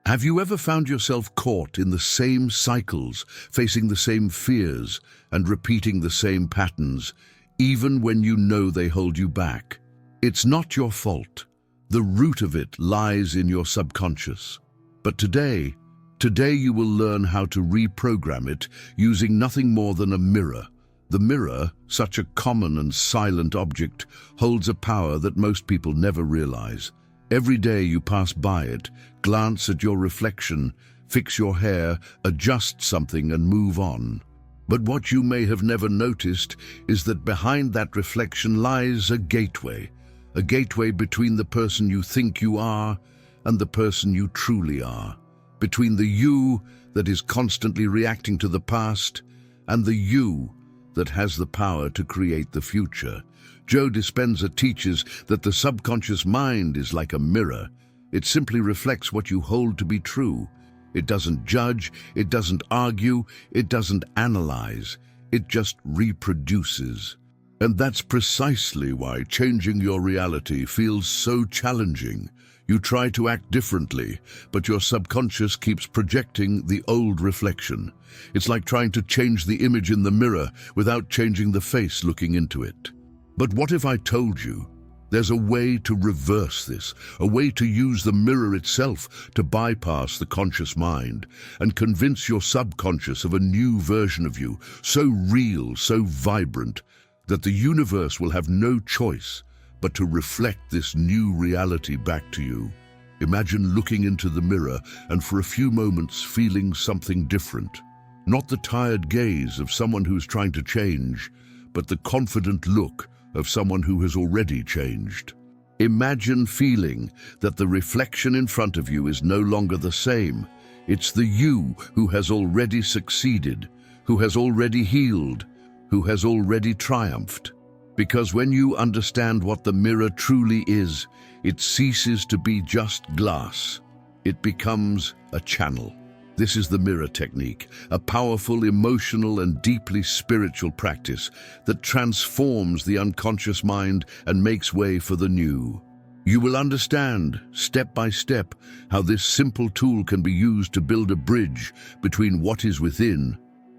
Have you ever found yourself caught in the same cycles, facing the same fears, and repeating the same patterns, even when you know they hold you back? It's not your fault. The root of it lies in your subconscious. But today you will learn how to reprogram it using nothing more than a mirror. The mirror, such a common and silent object, holds a power that most people never realize. Every day you pass by it, glance at your reflection, fix your hair, adjust something and move on. But what you may have never noticed is that behind that reflection lies a gateway between the person you think you are and the person you truly are, between the you that is constantly reacting to the past and the you that has the power to create the future. Joe Dispenza teaches that the subconscious mind is like a mirror. It simply reflects what you hold to be true. It doesn't judge, it doesn't argue, it doesn't analyze. It just reproduces. And that's precisely why changing your reality feels so challenging. You try to act differently, but your subconscious keeps projecting the old reflection. It's like trying to change the image in the mirror without changing the face looking into it. But what if I told you there's a way to reverse this, a way to use the mirror itself to bypass the conscious mind and convince your subconscious of a new version of you, so real, so vibrant, that the universe will have no choice but to reflect this new reality back to you? Imagine looking into the mirror and for a few moments feeling something different. Not the tired gaze of someone who's trying to change, but the confident look of someone who has already changed. Imagine feeling that the reflection in front of you is no longer the same. It's the you who has already succeeded, who has already healed, who has already triumphed. Because when you understand what the mirror truly is, it ceases to be just glass. It becomes a channel. This is the mirror technique, a powerful, emotional, and deeply spiritual practice that transforms the unconscious mind and makes way for the new. You will understand, step by step, how this simple tool can be used to build a bridge between what is within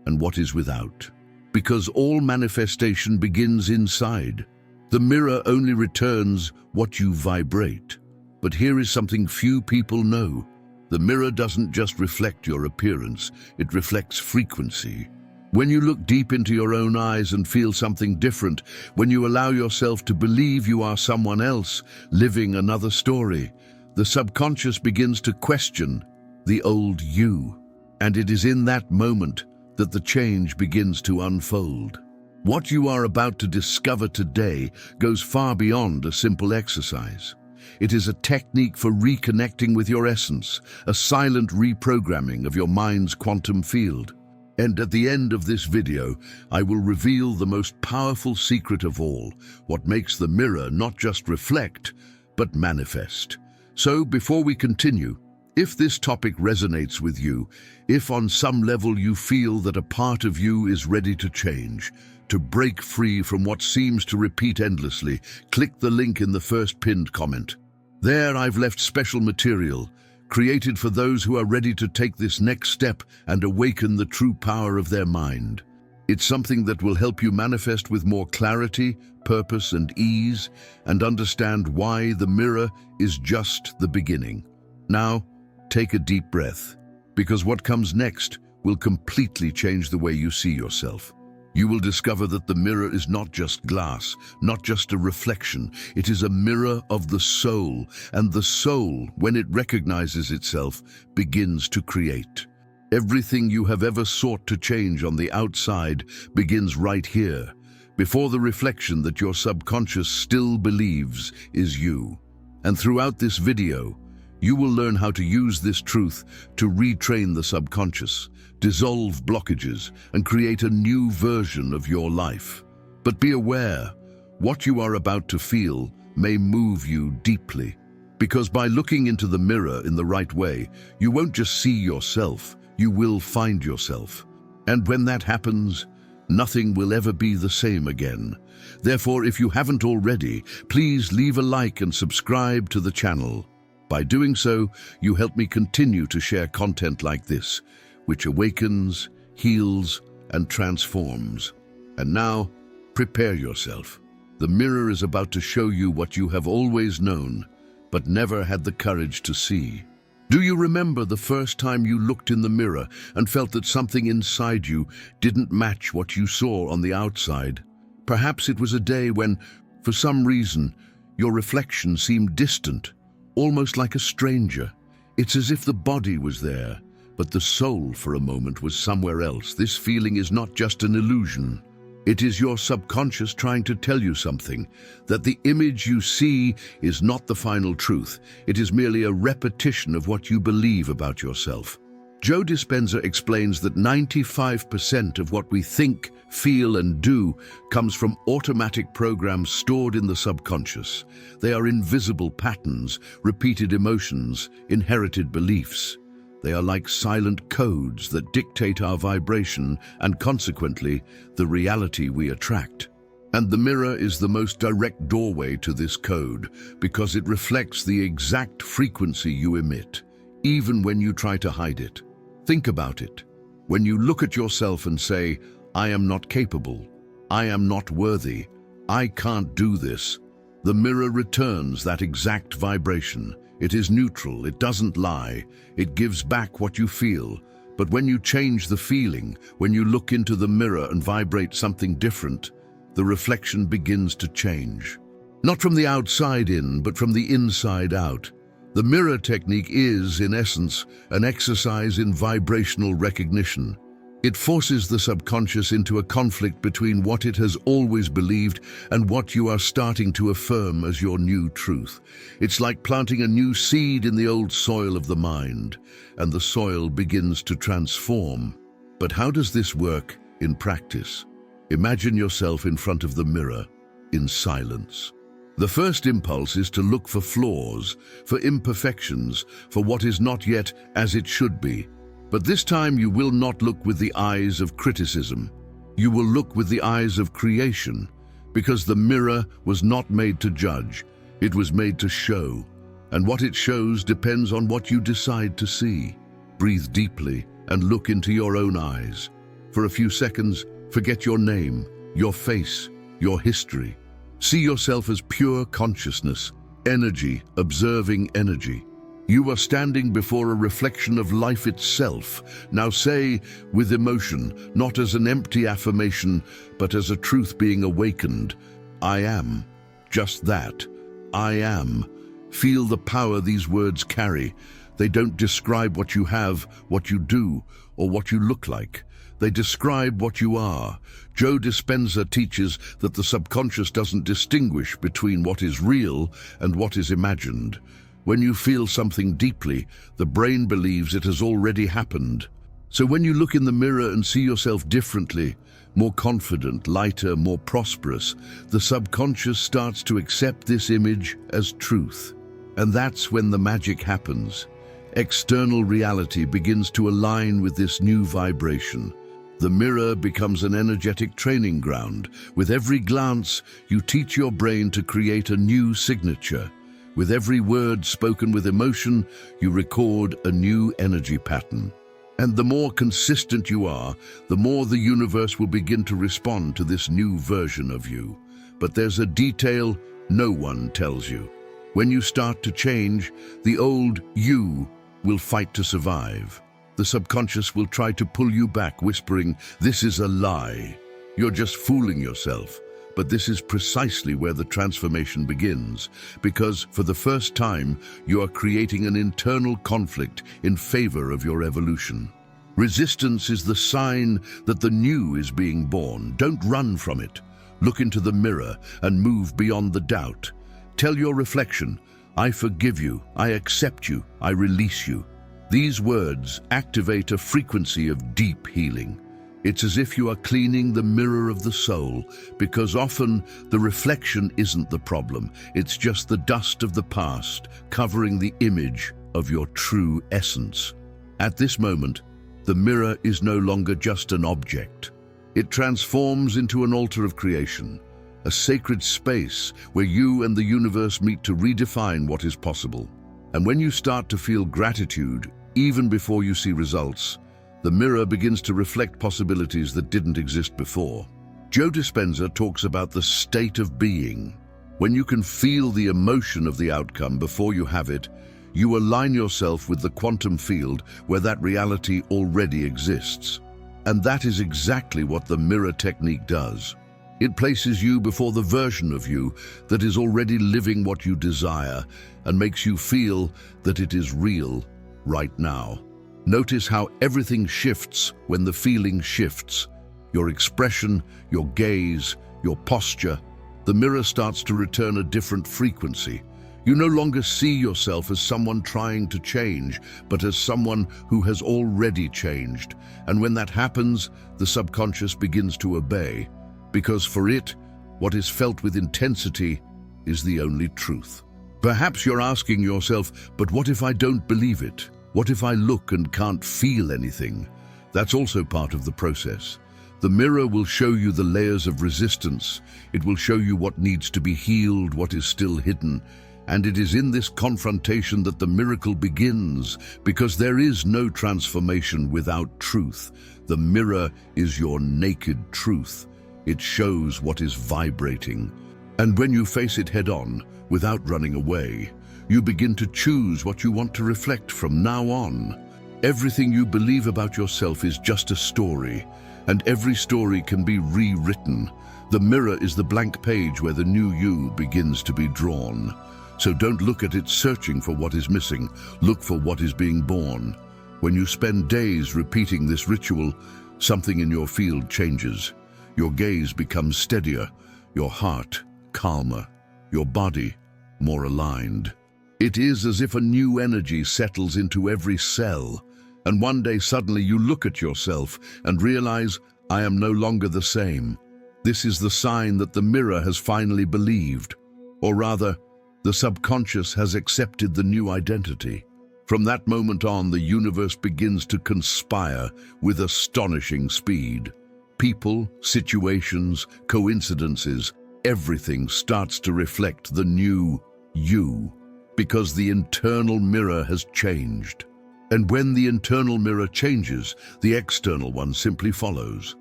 and what is without. Because all manifestation begins inside. The mirror only returns what you vibrate. But here is something few people know. The mirror doesn't just reflect your appearance, it reflects frequency. When you look deep into your own eyes and feel something different, when you allow yourself to believe you are someone else, living another story, the subconscious begins to question the old you. And it is in that moment that the change begins to unfold. What you are about to discover today goes far beyond a simple exercise. It is a technique for reconnecting with your essence, a silent reprogramming of your mind's quantum field. And at the end of this video, I will reveal the most powerful secret of all, what makes the mirror not just reflect, but manifest. So before we continue, if this topic resonates with you, if on some level you feel that a part of you is ready to change, to break free from what seems to repeat endlessly, click the link in the first pinned comment. There I've left special material, created for those who are ready to take this next step and awaken the true power of their mind. It's something that will help you manifest with more clarity, purpose, and ease, and understand why the mirror is just the beginning. Now, take a deep breath, because what comes next will completely change the way you see yourself. You will discover that the mirror is not just glass, not just a reflection. It is a mirror of the soul, and the soul, when it recognizes itself, begins to create. Everything you have ever sought to change on the outside begins right here, before the reflection that your subconscious still believes is you. And throughout this video, you will learn how to use this truth to retrain the subconscious, dissolve blockages, and create a new version of your life. But be aware, what you are about to feel may move you deeply. Because by looking into the mirror in the right way, you won't just see yourself, you will find yourself. And when that happens, nothing will ever be the same again. Therefore, if you haven't already, please leave a like and subscribe to the channel. By doing so, you help me continue to share content like this, which awakens, heals, and transforms. And now, prepare yourself. The mirror is about to show you what you have always known, but never had the courage to see. Do you remember the first time you looked in the mirror and felt that something inside you didn't match what you saw on the outside? Perhaps it was a day when, for some reason, your reflection seemed distant, almost like a stranger. It's as if the body was there, but the soul for a moment was somewhere else. This feeling is not just an illusion. It is your subconscious trying to tell you something, that the image you see is not the final truth. It is merely a repetition of what you believe about yourself. Joe Dispenza explains that 95% of what we think, feel, and do comes from automatic programs stored in the subconscious. They are invisible patterns, repeated emotions, inherited beliefs. They are like silent codes that dictate our vibration and, consequently, the reality we attract. And the mirror is the most direct doorway to this code because it reflects the exact frequency you emit, even when you try to hide it. Think about it. When you look at yourself and say, "I am not capable, I am not worthy, I can't do this," the mirror returns that exact vibration. It is neutral, it doesn't lie, it gives back what you feel. But when you change the feeling, when you look into the mirror and vibrate something different, the reflection begins to change. Not from the outside in, but from the inside out. The mirror technique is, in essence, an exercise in vibrational recognition. It forces the subconscious into a conflict between what it has always believed and what you are starting to affirm as your new truth. It's like planting a new seed in the old soil of the mind, and the soil begins to transform. But how does this work in practice? Imagine yourself in front of the mirror, in silence. The first impulse is to look for flaws, for imperfections, for what is not yet as it should be. But this time you will not look with the eyes of criticism. You will look with the eyes of creation, because the mirror was not made to judge, it was made to show. And what it shows depends on what you decide to see. Breathe deeply and look into your own eyes. For a few seconds, forget your name, your face, your history. See yourself as pure consciousness, energy, observing energy. You are standing before a reflection of life itself. Now say, with emotion, not as an empty affirmation, but as a truth being awakened, "I am." Just that. I am. Feel the power these words carry. They don't describe what you have, what you do, or what you look like. They describe what you are. Joe Dispenza teaches that the subconscious doesn't distinguish between what is real and what is imagined. When you feel something deeply, the brain believes it has already happened. So when you look in the mirror and see yourself differently, more confident, lighter, more prosperous, the subconscious starts to accept this image as truth. And that's when the magic happens. External reality begins to align with this new vibration. The mirror becomes an energetic training ground. With every glance, you teach your brain to create a new signature. With every word spoken with emotion, you record a new energy pattern. And the more consistent you are, the more the universe will begin to respond to this new version of you. But there's a detail no one tells you. When you start to change, the old you will fight to survive. The subconscious will try to pull you back, whispering, "This is a lie. You're just fooling yourself." But this is precisely where the transformation begins, because for the first time, you are creating an internal conflict in favor of your evolution. Resistance is the sign that the new is being born. Don't run from it. Look into the mirror and move beyond the doubt. Tell your reflection, "I forgive you, I accept you, I release you." These words activate a frequency of deep healing. It's as if you are cleaning the mirror of the soul, because often the reflection isn't the problem. It's just the dust of the past covering the image of your true essence. At this moment, the mirror is no longer just an object. It transforms into an altar of creation, a sacred space where you and the universe meet to redefine what is possible. And when you start to feel gratitude, even before you see results, the mirror begins to reflect possibilities that didn't exist before. Joe Dispenza talks about the state of being. When you can feel the emotion of the outcome before you have it, you align yourself with the quantum field where that reality already exists. And that is exactly what the mirror technique does. It places you before the version of you that is already living what you desire and makes you feel that it is real right now. Notice how everything shifts when the feeling shifts. Your expression, your gaze, your posture. The mirror starts to return a different frequency. You no longer see yourself as someone trying to change, but as someone who has already changed. And when that happens, the subconscious begins to obey, because for it, what is felt with intensity is the only truth. Perhaps you're asking yourself, but what if I don't believe it? What if I look and can't feel anything? That's also part of the process. The mirror will show you the layers of resistance. It will show you what needs to be healed, what is still hidden. And it is in this confrontation that the miracle begins, because there is no transformation without truth. The mirror is your naked truth. It shows what is vibrating. And when you face it head-on, without running away, you begin to choose what you want to reflect from now on. Everything you believe about yourself is just a story, and every story can be rewritten. The mirror is the blank page where the new you begins to be drawn. So don't look at it searching for what is missing. Look for what is being born. When you spend days repeating this ritual, something in your field changes. Your gaze becomes steadier, your heart calmer, your body more aligned. It is as if a new energy settles into every cell, and one day suddenly you look at yourself and realize, I am no longer the same. This is the sign that the mirror has finally believed, or rather, the subconscious has accepted the new identity. From that moment on, the universe begins to conspire with astonishing speed. People, situations, coincidences, everything starts to reflect the new you, because the internal mirror has changed. And when the internal mirror changes, the external one simply follows.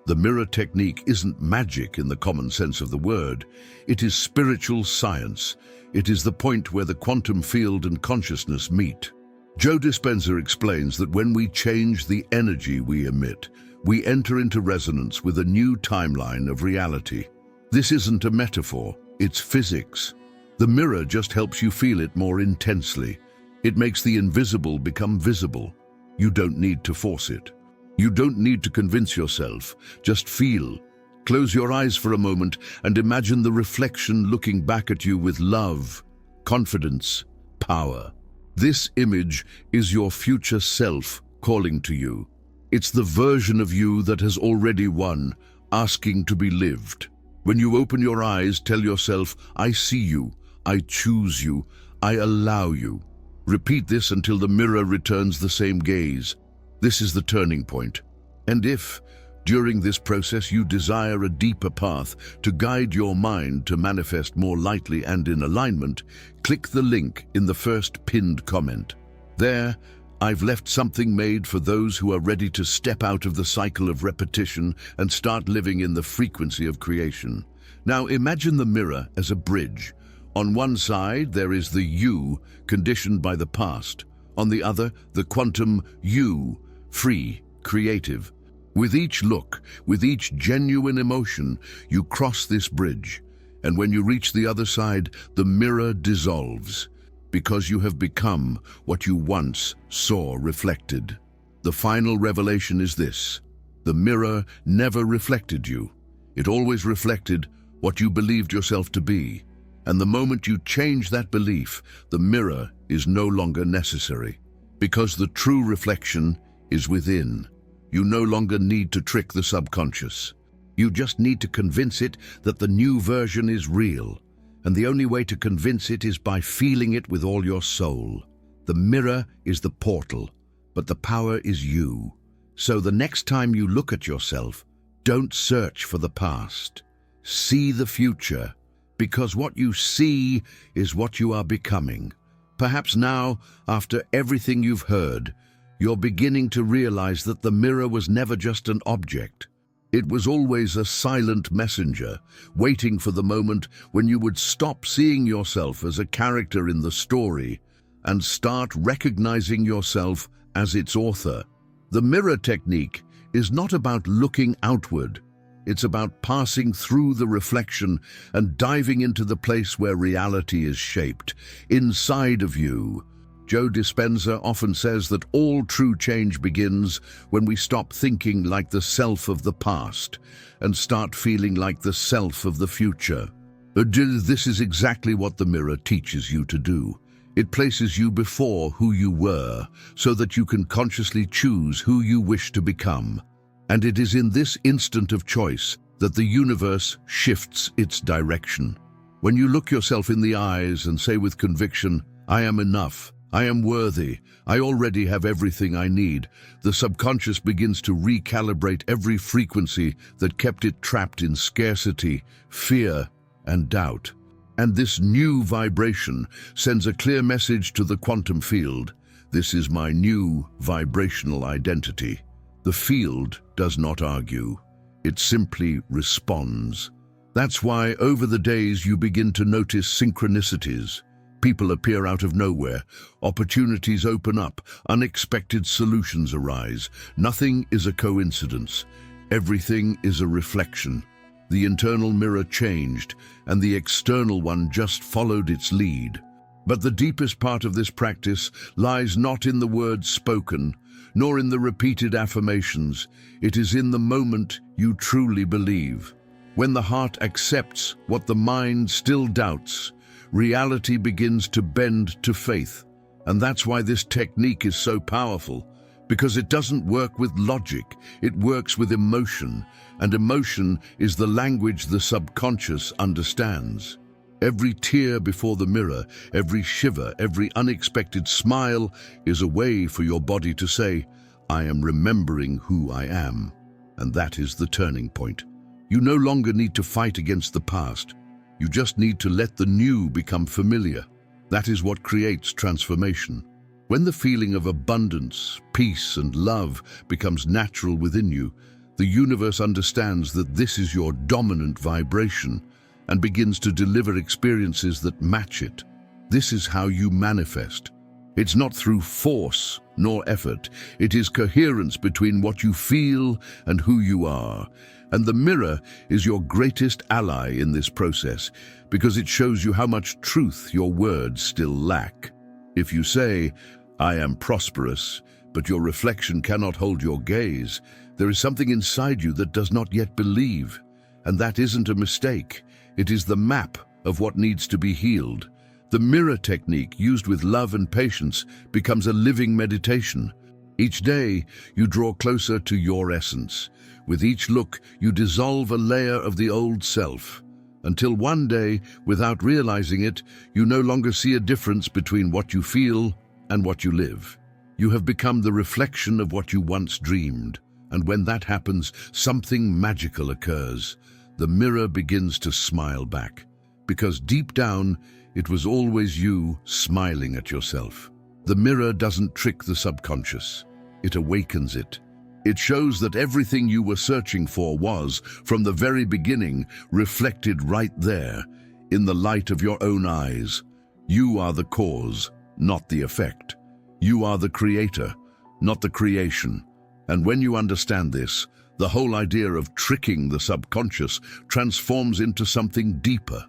The mirror technique isn't magic in the common sense of the word. It is spiritual science. It is the point where the quantum field and consciousness meet. Joe Dispenza explains that when we change the energy we emit, we enter into resonance with a new timeline of reality. This isn't a metaphor, it's physics. The mirror just helps you feel it more intensely. It makes the invisible become visible. You don't need to force it. You don't need to convince yourself. Just feel. Close your eyes for a moment and imagine the reflection looking back at you with love, confidence, power. This image is your future self calling to you. It's the version of you that has already won, asking to be lived. When you open your eyes, tell yourself, I see you, I choose you, I allow you. Repeat this until the mirror returns the same gaze. This is the turning point. And if, during this process, you desire a deeper path to guide your mind to manifest more lightly and in alignment, click the link in the first pinned comment. There, I've left something made for those who are ready to step out of the cycle of repetition and start living in the frequency of creation. Now imagine the mirror as a bridge. On one side, there is the you, conditioned by the past. On the other, the quantum you, free, creative. With each look, with each genuine emotion, you cross this bridge. And when you reach the other side, the mirror dissolves, because you have become what you once saw reflected. The final revelation is this: the mirror never reflected you. It always reflected what you believed yourself to be. And the moment you change that belief, the mirror is no longer necessary, because the true reflection is within. You no longer need to trick the subconscious. You just need to convince it that the new version is real. And the only way to convince it is by feeling it with all your soul. The mirror is the portal, but the power is you. So the next time you look at yourself, don't search for the past. See the future, because what you see is what you are becoming. Perhaps now, after everything you've heard, you're beginning to realize that the mirror was never just an object. It was always a silent messenger, waiting for the moment when you would stop seeing yourself as a character in the story and start recognizing yourself as its author. The mirror technique is not about looking outward. It's about passing through the reflection and diving into the place where reality is shaped, inside of you. Joe Dispenza often says that all true change begins when we stop thinking like the self of the past and start feeling like the self of the future. This is exactly what the mirror teaches you to do. It places you before who you were so that you can consciously choose who you wish to become. And it is in this instant of choice that the universe shifts its direction. When you look yourself in the eyes and say with conviction, "I am enough, I am worthy, I already have everything I need," the subconscious begins to recalibrate every frequency that kept it trapped in scarcity, fear, and doubt. And this new vibration sends a clear message to the quantum field. This is my new vibrational identity. The field does not argue. It simply responds. That's why over the days you begin to notice synchronicities. People appear out of nowhere. Opportunities open up. Unexpected solutions arise. Nothing is a coincidence. Everything is a reflection. The internal mirror changed, and the external one just followed its lead. But the deepest part of this practice lies not in the words spoken, nor in the repeated affirmations. It is in the moment you truly believe. When the heart accepts what the mind still doubts, reality begins to bend to faith. And that's why this technique is so powerful, because it doesn't work with logic, it works with emotion, and emotion is the language the subconscious understands. Every tear before the mirror, every shiver, every unexpected smile is a way for your body to say, "I am remembering who I am." And that is the turning point. You no longer need to fight against the past. You just need to let the new become familiar. That is what creates transformation. When the feeling of abundance, peace, and love becomes natural within you, the universe understands that this is your dominant vibration and begins to deliver experiences that match it. This is how you manifest. It's not through force nor effort. It is coherence between what you feel and who you are. And the mirror is your greatest ally in this process because it shows you how much truth your words still lack. If you say, "I am prosperous," but your reflection cannot hold your gaze, there is something inside you that does not yet believe. And that isn't a mistake. It is the map of what needs to be healed. The mirror technique, used with love and patience, becomes a living meditation. Each day, you draw closer to your essence. With each look, you dissolve a layer of the old self, until one day, without realizing it, you no longer see a difference between what you feel and what you live. You have become the reflection of what you once dreamed. And when that happens, something magical occurs. The mirror begins to smile back, because deep down, it was always you smiling at yourself. The mirror doesn't trick the subconscious. It awakens it. It shows that everything you were searching for was, from the very beginning, reflected right there, in the light of your own eyes. You are the cause, not the effect. You are the creator, not the creation. And when you understand this, the whole idea of tricking the subconscious transforms into something deeper,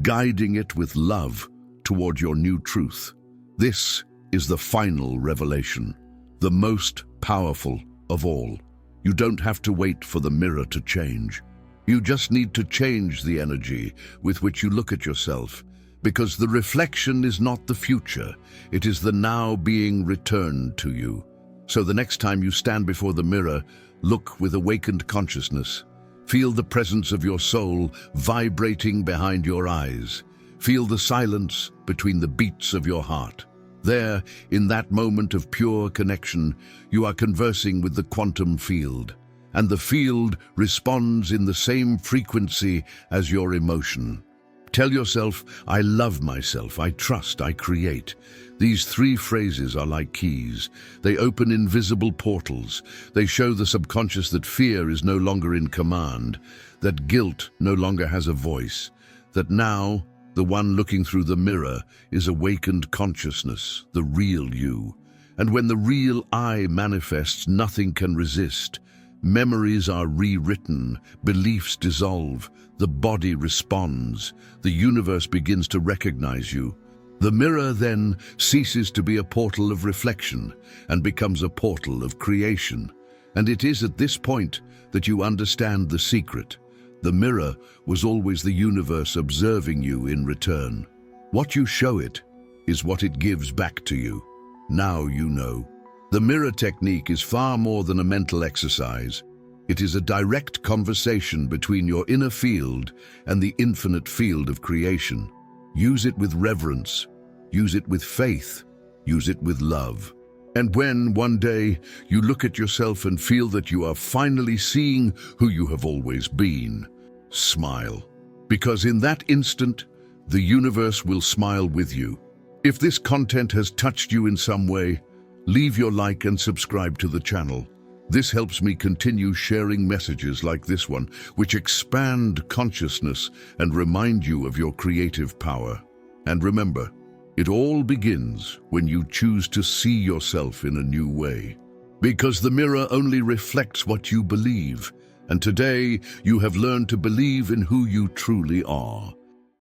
guiding it with love toward your new truth. This is the final revelation, the most powerful of all. You don't have to wait for the mirror to change. You just need to change the energy with which you look at yourself, because the reflection is not the future, it is the now being returned to you. So the next time you stand before the mirror, look with awakened consciousness. Feel the presence of your soul vibrating behind your eyes. Feel the silence between the beats of your heart. There, in that moment of pure connection, you are conversing with the quantum field, and the field responds in the same frequency as your emotion. Tell yourself, I love myself, I trust, I create. These three phrases are like keys. They open invisible portals. They show the subconscious that fear is no longer in command, that guilt no longer has a voice, that now the one looking through the mirror is awakened consciousness, the real you. And when the real I manifests, nothing can resist. Memories are rewritten, beliefs dissolve, the body responds, the universe begins to recognize you. The mirror then ceases to be a portal of reflection and becomes a portal of creation. And it is at this point that you understand the secret. The mirror was always the universe observing you in return. What you show it is what it gives back to you. Now you know. The mirror technique is far more than a mental exercise. It is a direct conversation between your inner field and the infinite field of creation. Use it with reverence. Use it with faith. Use it with love. And when, one day, you look at yourself and feel that you are finally seeing who you have always been, smile. Because in that instant, the universe will smile with you. If this content has touched you in some way, leave your like and subscribe to the channel. This helps me continue sharing messages like this one, which expand consciousness and remind you of your creative power. And remember, it all begins when you choose to see yourself in a new way. Because the mirror only reflects what you believe, and today you have learned to believe in who you truly are.